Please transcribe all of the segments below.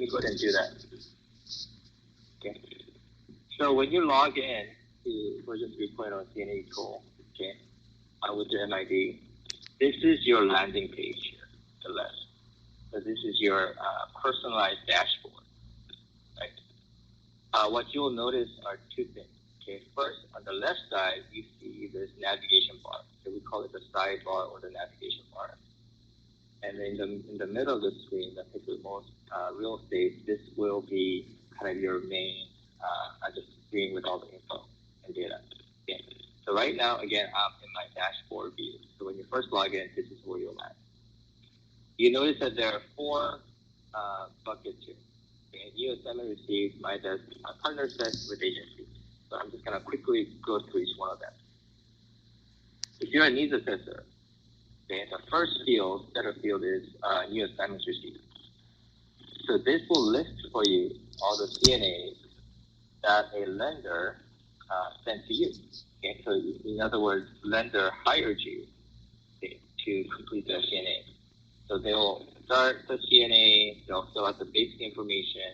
me go ahead and do that. Okay. So when you log in to version 3.0 CNA tool, okay, with your MID, this is your landing page here, to the left. So this is your personalized dashboard, right? What you'll notice are two things. Okay, first, on the left side, you see this navigation bar. So we call it the sidebar or the navigation bar. And then in the middle of the screen, that takes the most real estate, this will be kind of your main just screen with all the info and data. Okay. So right now, again, I'm in my dashboard view. So when you first log in, this is where you'll land. You notice that there are four buckets here. Okay. New assignment received, my desk, my partner desk with agency. So I'm just going to quickly go through each one of them. If you're a needs assessor, okay, the first field, center field is new assignments received. So this will list for you all the CNAs that a lender sent to you. Okay, so in other words, lender hired you, okay, to complete the CNA. So they will start the CNA, they'll fill out the basic information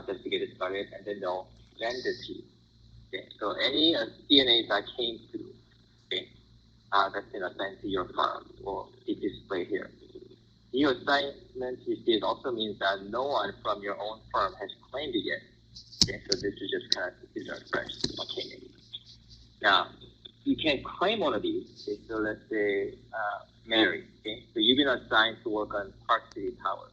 just to get it started, and then they'll send it to you. Okay, so any CNAs that came through, okay, that's been assigned to your firm will be displayed here. New assignments received also means that no one from your own firm has claimed it yet. Okay, so this is just kind of, these are fresh. Okay. Now, you can claim one of these. Okay, so let's say Mary. Okay, so you've been assigned to work on Park City Tower.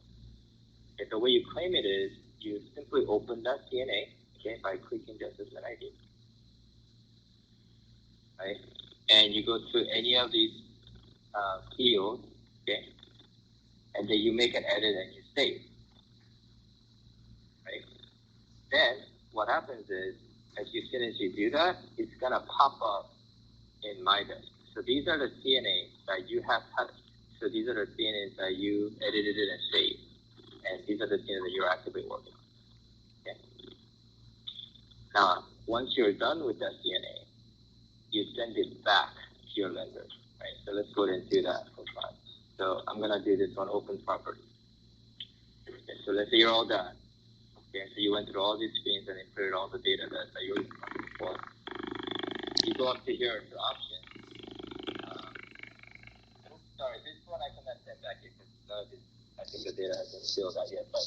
Okay, the way you claim it is you simply open that CNA, okay, by clicking the assessment ID. Right? And you go through any of these fields, okay, and then you make an edit and you save. Right? Then what happens is, as you do that, it's gonna pop up in My Desk. So these are the CNAs that you have touched. So these are the CNAs that you edited it and saved, and these are the CNAs that you're actively working on. Okay. Now, once you're done with that CNA, you send it back to your lender. Right? So let's go ahead and do that for fun. So I'm gonna do this on open property. Okay, so let's say you're all done. Okay, so you went through all these screens and inputted all the data that you're looking for. You go up to here to options. Sorry, this one I cannot send back yet because I think the data hasn't filled out yet. But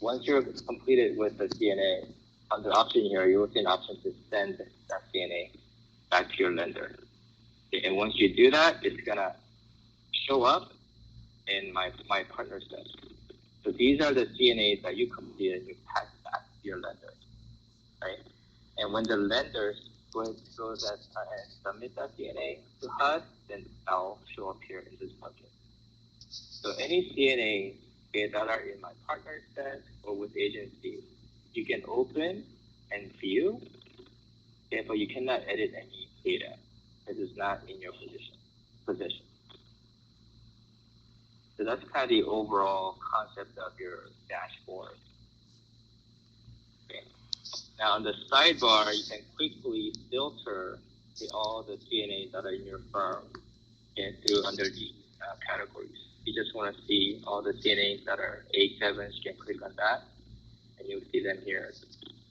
once you're completed with the CNA, under option here, you will see an option to send that CNA back to your lender. Okay, and once you do that, it's gonna show up in my partner's desk. So these are the CNAs that you completed and you pass back to your lender, right? And when the lender goes and submit that CNA to HUD, then I'll show up here in this bucket. So any CNAs that are in my partner's desk or with agencies, you can open and view, okay, but you cannot edit any data. It is not in your position. So that's kind of the overall concept of your dashboard. Okay. Now on the sidebar, you can quickly filter all the CNAs that are in your firm, okay, through under the categories. You just want to see all the CNAs that are A7s, you can click on that, and you'll see them here,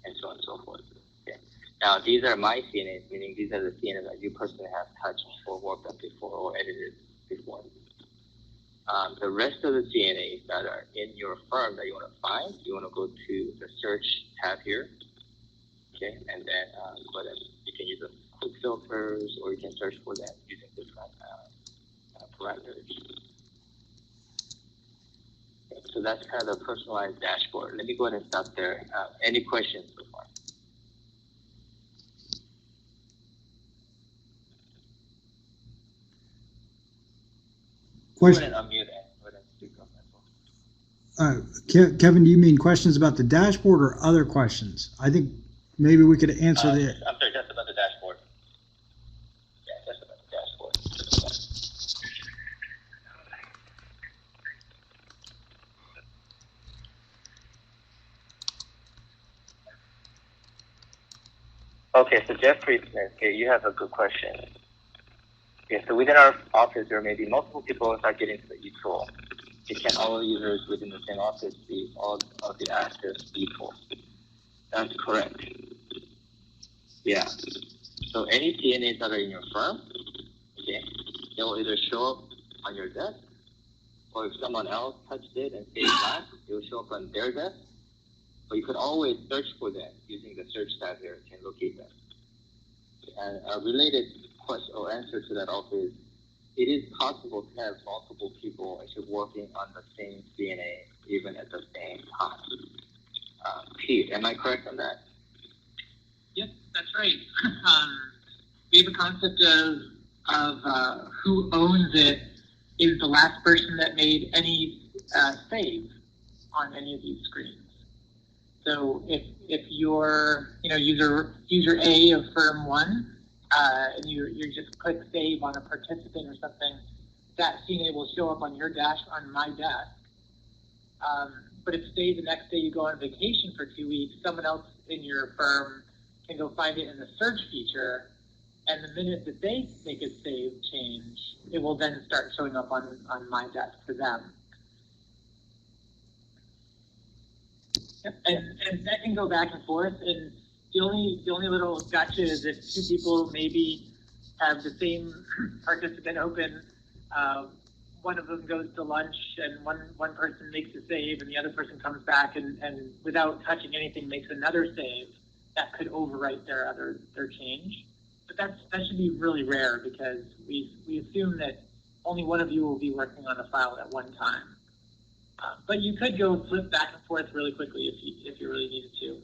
and so on and so forth. Okay. Now these are my CNAs, meaning these are the CNAs that you personally have touched or worked on before or edited before. The rest of the CNAs that are in your firm that you want to find, you want to go to the search tab here, okay, and then you can use the quick filters or you can search for them using different parameters. Okay, so that's kind of the personalized dashboard. Let me go ahead and stop there. Any questions so far? Question. Go ahead and unmute and go ahead and speak on that one. Kevin, do you mean questions about the dashboard or other questions? I think maybe we could answer the. I'm sorry, just about the dashboard. Yeah, just about the dashboard. Okay, so Jeffrey Smith, okay, you have a good question. Okay, so within our office, there may be multiple people that get into the e-tool. It can all users within the same office see all of the active people. That's correct. Yeah. So any CNAs that are in your firm, okay, they will either show up on your desk, or if someone else touched it and saved that, it will show up on their desk. But you could always search for them using the search tab here and locate them. And a related question or answer to that also is, it is possible to have multiple people actually working on the same CNA even at the same time. Pete, am I correct on that? Yep, that's right. We have a concept of who owns it is the last person that made any save on any of these screens. So if you're user A of firm 1, and you just click save on a participant or something, that CNA will show up on your dash on my desk. But if say the next day you go on vacation for 2 weeks, someone else in your firm can go find it in the search feature, and the minute that they make a save change, it will then start showing up on my desk for them. Yep. And that can go back and forth, and the only little gotcha is if two people maybe have the same participant open, one of them goes to lunch and one person makes a save and the other person comes back and without touching anything makes another save, that could overwrite their change. But that should be really rare because we assume that only one of you will be working on a file at one time. But you could go flip back and forth really quickly if you really needed to.